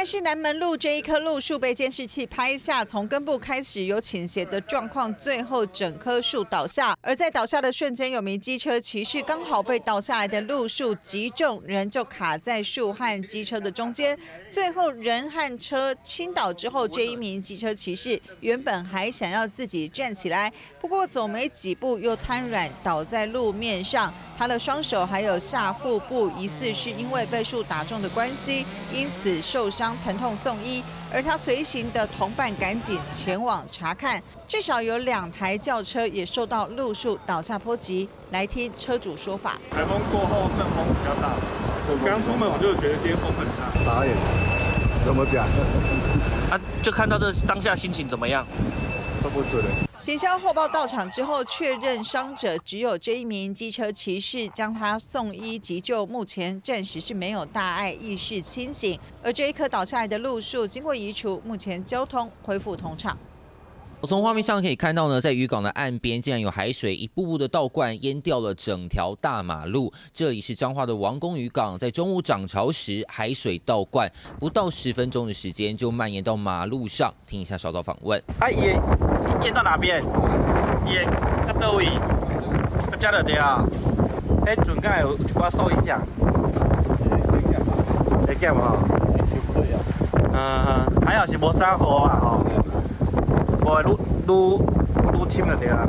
南市南门路这一棵路树被监视器拍下，从根部开始有倾斜的状况，最后整棵树倒下。而在倒下的瞬间，有名机车骑士刚好被倒下来的路树击中，人就卡在树和机车的中间。最后人和车倾倒之后，这一名机车骑士原本还想要自己站起来，不过走没几步又瘫软倒在路面上。他的双手还有下腹部疑似是因为被树打中的关系，因此受伤疼痛送医。而他随行的同伴赶紧前往查看，至少有2台轿车也受到路树倒下波及。来听车主说法：台风过后阵风比较大，我刚出门我就觉得今天风很大，傻眼，怎么讲？就看到这当下心情怎么样？这不准。警消后报到场之后，确认伤者只有这一名机车骑士，将他送医急救，目前暂时是没有大碍，意识清醒。而这一棵倒下来的路树经过移除，目前交通恢复通畅。从画面上可以看到呢，在渔港的岸边竟然有海水一步步的倒灌，淹掉了整条大马路。这里是彰化的王功渔港，在中午涨潮时，海水倒灌，不到10分钟的时间就蔓延到马路上。听一下稍早访问。淹到哪边？淹到倒位？到遮就对啊。迄阵敢有一寡受影响？会减无？还好是无啥雨啊吼。不会愈深就对啊。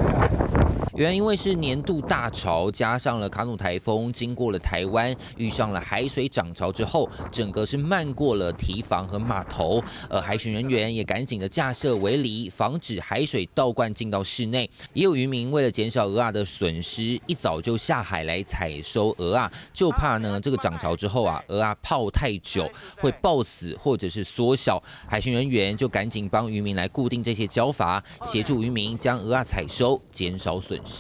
原来因为是年度大潮，加上了卡努台风经过了台湾，遇上了海水涨潮之后，整个是漫过了堤防和码头，海巡人员也赶紧的架设围篱，防止海水倒灌进到室内。也有渔民为了减少蚵仔的损失，一早就下海来采收蚵仔，就怕呢这个涨潮之后啊，蚵仔泡太久会爆死或者是缩小，海巡人员就赶紧帮渔民来固定这些礁筏，协助渔民将蚵仔采收，减少损失。